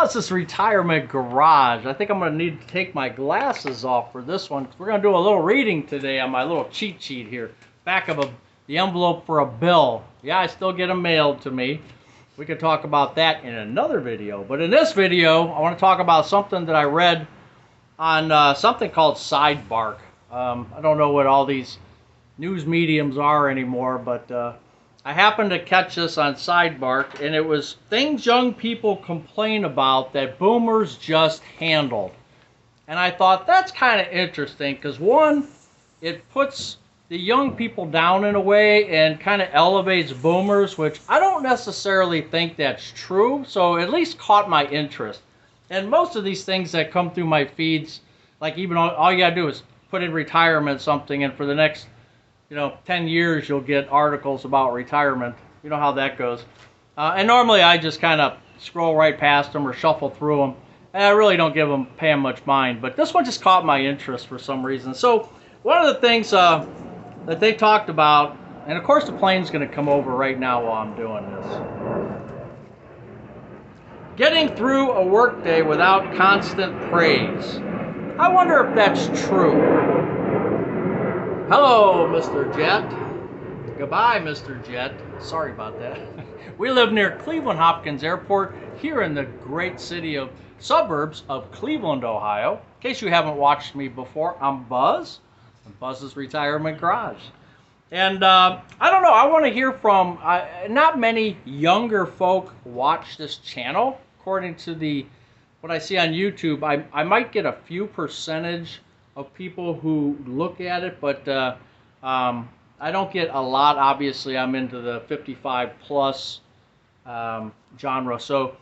Oh, it's this retirement garage. I think I'm going to need to take my glasses off for this one. We're going to do a little reading today on my little cheat sheet here. Back of the envelope for a bill. Yeah, I still get them mailed to me. We could talk about that in another video. But in this video, I want to talk about something that I read on something called Sidebark. I don't know what all these news mediums are anymore, but I happened to catch this on Sidebark, and it was things young people complain about that boomers just handled. And I thought that's kind of interesting because, one, it puts the young people down in a way and kind of elevates boomers, which I don't necessarily think that's true, so at least caught my interest. And most of these things that come through my feeds, like even all you gotta do is put in retirement something, and for the next 10 years you'll get articles about retirement. You know how that goes. And normally I just kind of scroll right past them or shuffle through them, and I really don't pay them much mind. But this one just caught my interest for some reason. So one of the things that they talked about, and of course the plane's going to come over right now while I'm doing this. Getting through a workday without constant praise. I wonder if that's true. Hello, Mr. Jet. Goodbye, Mr. Jet. Sorry about that. We live near Cleveland Hopkins Airport here in the great suburbs of Cleveland, Ohio. In case you haven't watched me before, I'm Buzz. I'm Buzz's Retirement Garage. And I don't know, I want to hear from, not many younger folk watch this channel. According to what I see on YouTube, I might get a few percentage of people who look at it, but I don't get a lot. Obviously, I'm into the 55 plus genre. So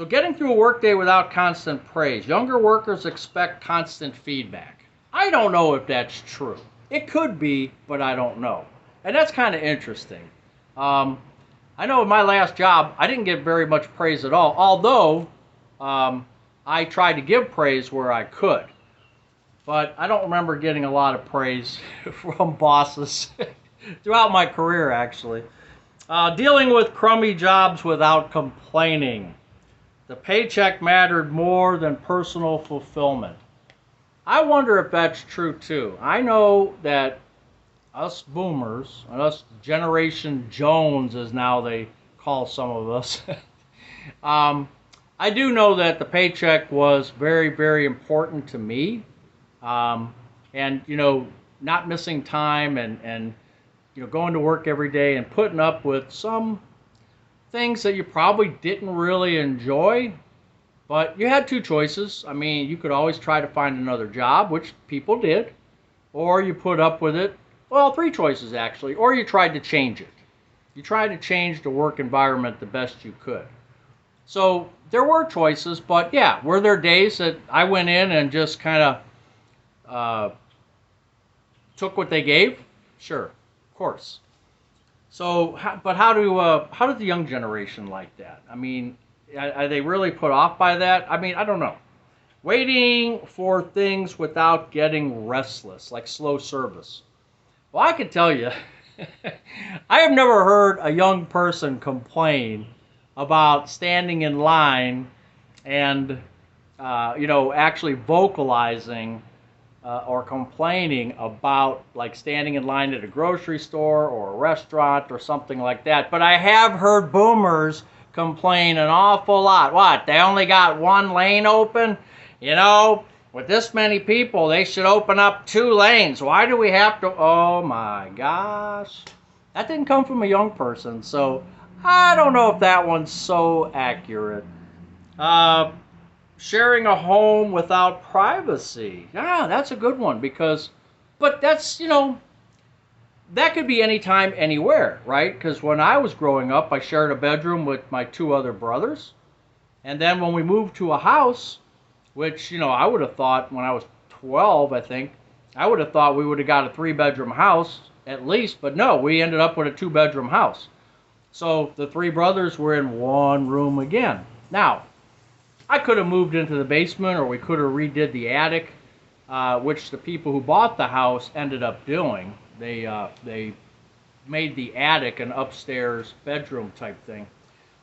getting through a workday without constant praise. Younger workers expect constant feedback. I don't know if that's true. It could be, but I don't know. And that's kind of interesting. I know in my last job, I didn't get very much praise at all, although I tried to give praise where I could. But I don't remember getting a lot of praise from bosses throughout my career, actually. Dealing with crummy jobs without complaining. The paycheck mattered more than personal fulfillment. I wonder if that's true, too. I know that us boomers, us Generation Jones, as now they call some of us, I do know that the paycheck was very, very important to me. And not missing time and going to work every day and putting up with some things that you probably didn't really enjoy, but you had two choices. I mean, you could always try to find another job, which people did, or you put up with it. Well, three choices actually, or you tried to change it. You tried to change the work environment the best you could. So there were choices, but yeah, were there days that I went in and just kind of took what they gave? Sure, of course. So, but how does the young generation like that? I mean, are they really put off by that? I mean, I don't know. Waiting for things without getting restless, like slow service. Well, I can tell you, I have never heard a young person complain about standing in line and, actually vocalizing or complaining about like standing in line at a grocery store or a restaurant or something like that. But I have heard boomers complain an awful lot. What? They only got one lane open? With this many people, they should open up 2 lanes. Why do we have to? Oh my gosh. That didn't come from a young person, so I don't know if that one's so accurate. Sharing a home without privacy. Yeah, that's a good one but that's, that could be anytime, anywhere, right? Because when I was growing up, I shared a bedroom with my 2 other brothers. And then when we moved to a house, which, I would have thought when I was 12, I think, I would have thought we would have got a 3-bedroom house at least, but no, we ended up with a 2-bedroom house. So the 3 brothers were in one room again. Now, I could have moved into the basement, or we could have redid the attic, which the people who bought the house ended up doing. They made the attic an upstairs bedroom type thing.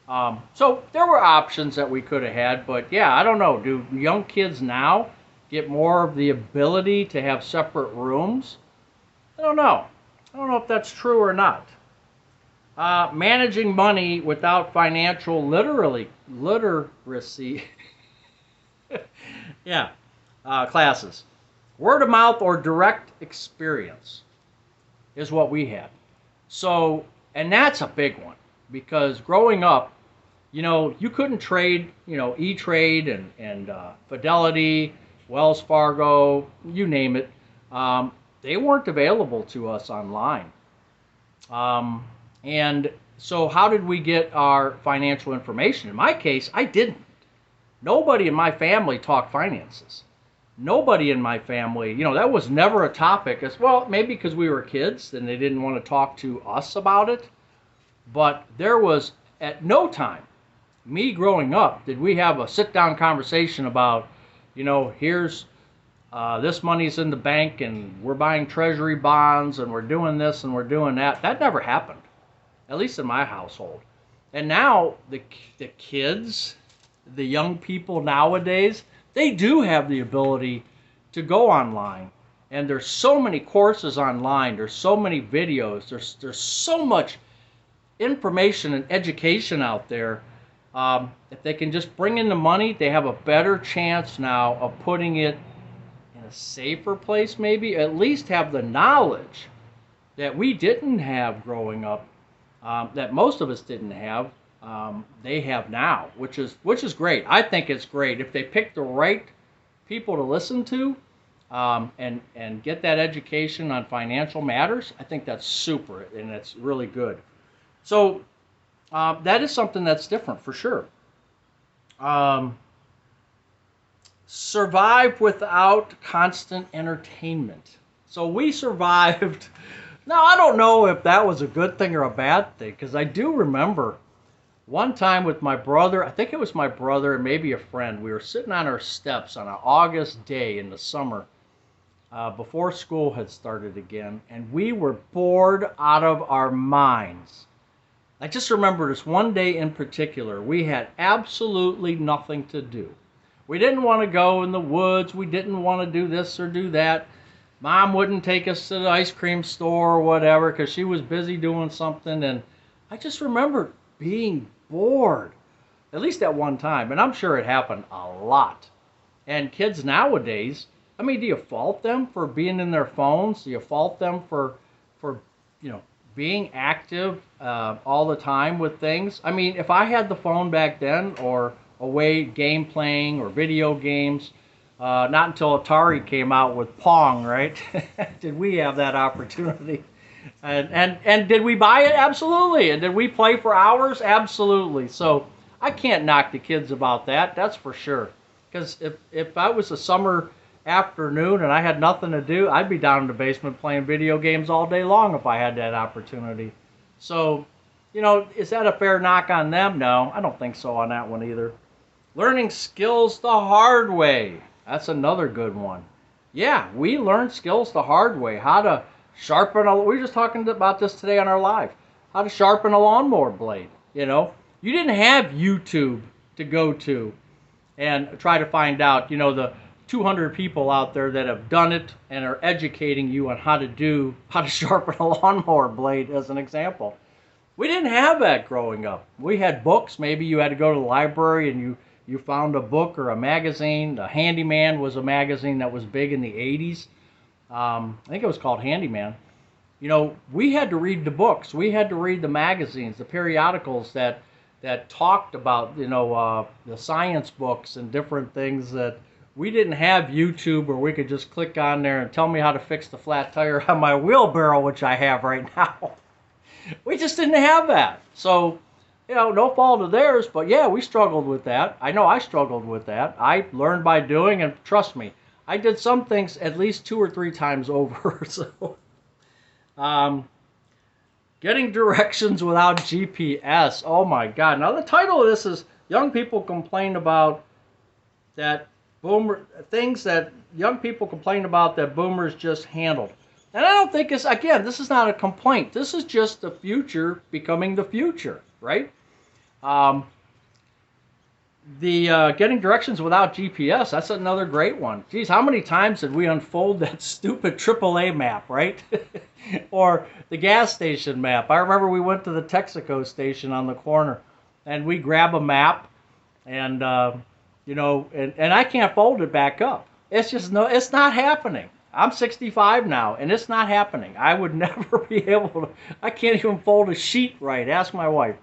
So there were options that we could have had, but yeah, I don't know. Do young kids now get more of the ability to have separate rooms? I don't know. I don't know if that's true or not. Managing money without financial literacy, yeah, classes. Word of mouth or direct experience is what we had. So, and that's a big one because growing up, you couldn't trade, E-Trade and Fidelity, Wells Fargo, you name it. They weren't available to us online. And so how did we get our financial information? In my case, I didn't. Nobody in my family talked finances. Nobody in my family, that was never a topic. As well, maybe because we were kids and they didn't want to talk to us about it. But there was, at no time, me growing up, did we have a sit-down conversation about, here's this money's in the bank and we're buying treasury bonds and we're doing this and we're doing that. That never happened, at least in my household. And now the kids, the young people nowadays, they do have the ability to go online. And there's so many courses online. There's so many videos. There's so much information and education out there. If they can just bring in the money, they have a better chance now of putting it in a safer place, maybe. At least have the knowledge that we didn't have growing up, that most of us didn't have. They have now, which is great. I think it's great if they pick the right people to listen to, and get that education on financial matters. I think that's super, and it's really good. So that is something that's different for sure. Survive without constant entertainment. So we survived. Now, I don't know if that was a good thing or a bad thing, because I do remember one time with my brother, I think it was my brother and maybe a friend, we were sitting on our steps on an August day in the summer, before school had started again, and we were bored out of our minds. I just remember this one day in particular. We had absolutely nothing to do. We didn't want to go in the woods. We didn't want to do this or do that. Mom wouldn't take us to the ice cream store or whatever because she was busy doing something. And I just remember being bored, at least at one time. And I'm sure it happened a lot. And kids nowadays, I mean, do you fault them for being in their phones? Do you fault them for being active all the time with things? I mean, if I had the phone back then, or away game playing or video games, not until Atari came out with Pong, right? Did we have that opportunity? And did we buy it? Absolutely. And did we play for hours? Absolutely. So I can't knock the kids about that. That's for sure. Because if I was a summer afternoon and I had nothing to do, I'd be down in the basement playing video games all day long if I had that opportunity. So, is that a fair knock on them? No, I don't think so on that one either. Learning skills the hard way. That's another good one. Yeah, we learned skills the hard way. How to sharpen we were just talking about this today on our live. How to sharpen a lawnmower blade. You didn't have YouTube to go to and try to find out, the 200 people out there that have done it and are educating you on how to sharpen a lawnmower blade, as an example. We didn't have that growing up. We had books. Maybe you had to go to the library and you found a book or a magazine. The Handyman was a magazine that was big in the 80s. I think it was called Handyman. We had to read the books. We had to read the magazines, the periodicals that talked about, the science books and different things. That we didn't have YouTube where we could just click on there and tell me how to fix the flat tire on my wheelbarrow, which I have right now. We just didn't have that. So, no fault of theirs, but yeah, we struggled with that. I know I struggled with that. I learned by doing, and trust me, I did some things at least 2 or 3 times over. So, getting directions without GPS. Oh my God. Now the title of this is Young People Complain About That Things That Young People Complain About That Boomers Just Handled. And I don't think this is not a complaint. This is just the future becoming the future, right? Um, the getting directions without GPS, that's another great one. Geez, how many times did we unfold that stupid AAA map, right? Or the gas station map. I remember we went to the Texaco station on the corner, and we grab a map, and and I can't fold it back up. It's just it's not happening. I'm 65 now, and it's not happening. I would never be able to. I can't even fold a sheet right. Ask my wife.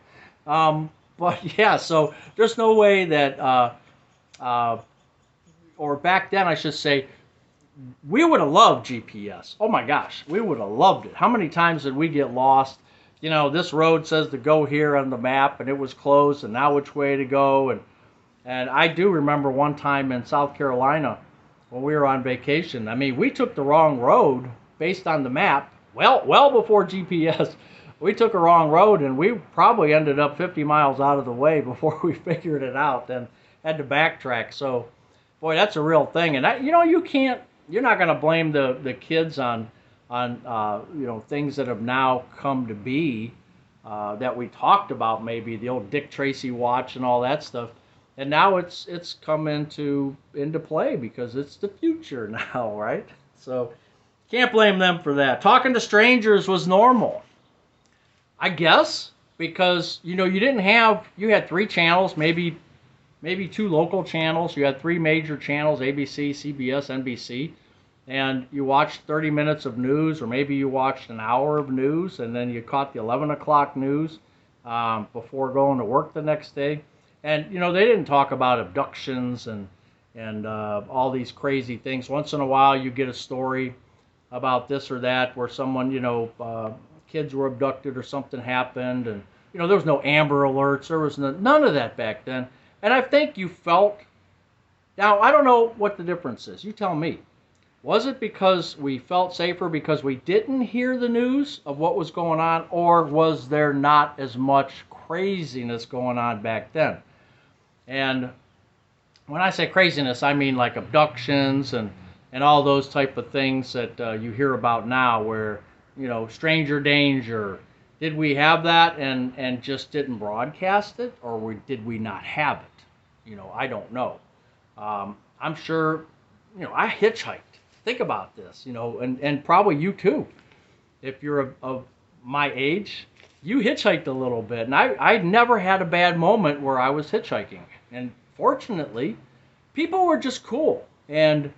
But yeah, so there's no way that, or back then I should say, we would have loved GPS. Oh my gosh, we would have loved it. How many times did we get lost? This road says to go here on the map, and it was closed, and now which way to go? And I do remember one time in South Carolina when we were on vacation. I mean, we took the wrong road based on the map, well before GPS. We took a wrong road, and we probably ended up 50 miles out of the way before we figured it out and had to backtrack. So, boy, that's a real thing. And you're not going to blame the kids on things that have now come to be, that we talked about, maybe the old Dick Tracy watch and all that stuff. And now it's come into play because it's the future now, right? So can't blame them for that. Talking to strangers was normal, I guess, because you had 3 channels, maybe 2 local channels. You had 3 major channels: ABC, CBS, NBC, and you watched 30 minutes of news, or maybe you watched an hour of news, and then you caught the 11 o'clock news before going to work the next day. And they didn't talk about abductions and all these crazy things. Once in a while, you get a story about this or that where someone, kids were abducted or something happened, and there was no Amber Alerts. There was none of that back then. And I think you felt. Now I don't know what the difference is. You tell me. Was it because we felt safer because we didn't hear the news of what was going on, or was there not as much craziness going on back then? And when I say craziness, I mean like abductions and all those type of things that you hear about now, where stranger danger. Did we have that and just didn't broadcast it, or did we not have it? I don't know. I'm sure. I hitchhiked. Think about this. And probably you too. If you're of my age, you hitchhiked a little bit, and I never had a bad moment where I was hitchhiking. And fortunately, people were just cool. And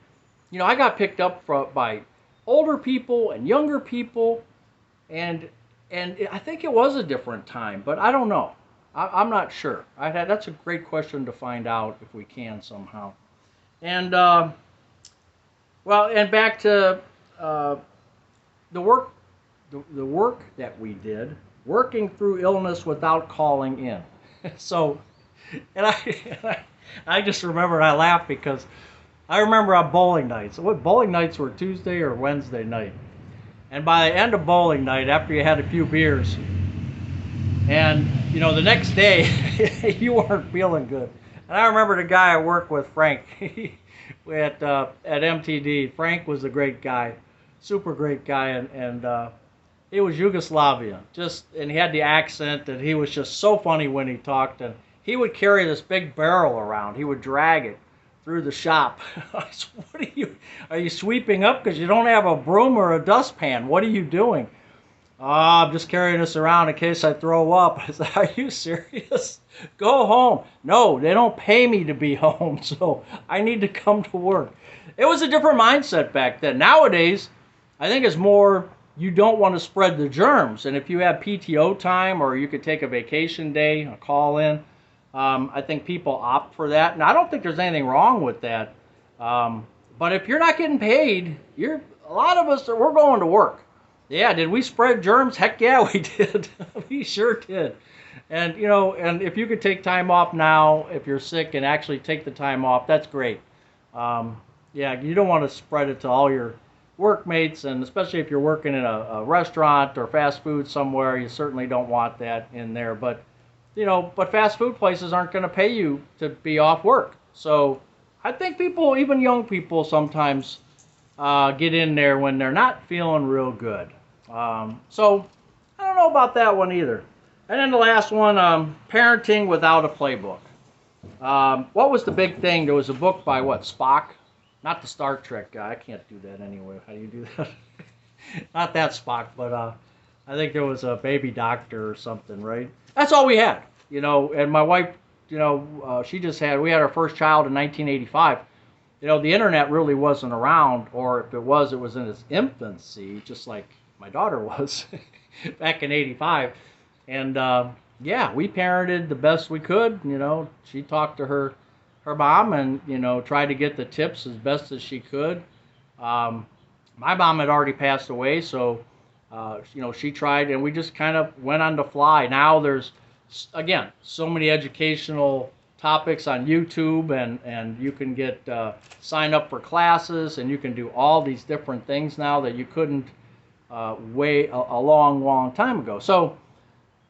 I got picked up by older people and younger people, and I think it was a different time, but I don't know. I'm not sure. That's a great question to find out if we can somehow. And and back to the work that we did, working through illness without calling in. So, and I just remember, I laugh because I remember on bowling nights. What bowling nights were, Tuesday or Wednesday night? And by the end of bowling night, after you had a few beers, and the next day you weren't feeling good. And I remember the guy I worked with, Frank, at MTD. Frank was a great guy, super great guy, and he was Yugoslavian. And he had the accent, and he was just so funny when he talked. And he would carry this big barrel around. He would drag it through the shop. I said, "What are you sweeping up because you don't have a broom or a dustpan? What are you doing?" "Oh, I'm just carrying this around in case I throw up." I said, "Are you serious? Go home." "No, they don't pay me to be home, so I need to come to work." It was a different mindset back then. Nowadays, I think it's more, you don't want to spread the germs. And if you have PTO time, or you could take a vacation day, a call in, I think people opt for that. And I don't think there's anything wrong with that. But if you're not getting paid, a lot of us, we're going to work. Yeah, did we spread germs? Heck yeah, we did. We sure did. And, and if you could take time off now, if you're sick, and actually take the time off, that's great. Yeah, you don't want to spread it to all your workmates, and especially if you're working in a restaurant or fast food somewhere, you certainly don't want that in there. But, but fast food places aren't going to pay you to be off work. So I think people, even young people, sometimes get in there when they're not feeling real good. So I don't know about that one either. And then the last one, parenting without a playbook. What was the big thing? There was a book by what, Spock? Not the Star Trek guy. I can't do that anyway. How do you do that? Not that Spock, but I think there was a baby doctor or something, right? That's all we had, you know. And my wife, you know, we had our first child in 1985. You know, the internet really wasn't around, or if it was in its infancy, just like my daughter was back in '85. And yeah, we parented the best we could. You know, she talked to her mom and, you know, tried to get the tips as best as she could. My mom had already passed away, so you know, she tried, and we just kind of went on the fly. Now there's, again, so many educational topics on YouTube, and you can get sign up for classes, and you can do all these different things now that you couldn't way a long time ago. So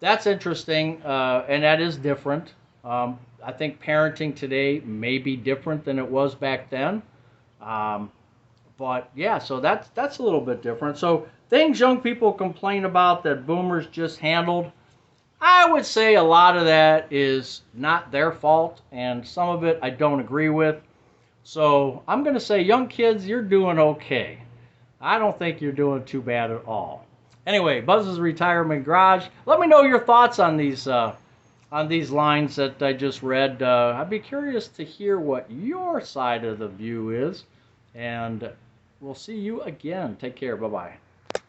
that's interesting, and that is different. I think parenting today may be different than it was back then. But yeah, so that's a little bit different. So things young people complain about that boomers just handled, I would say a lot of that is not their fault, and some of it I don't agree with. So I'm going to say, young kids, you're doing okay. I don't think you're doing too bad at all. Anyway, Buzz's Retirement Garage. Let me know your thoughts on these lines that I just read. I'd be curious to hear what your side of the view is. And we'll see you again. Take care. Bye-bye.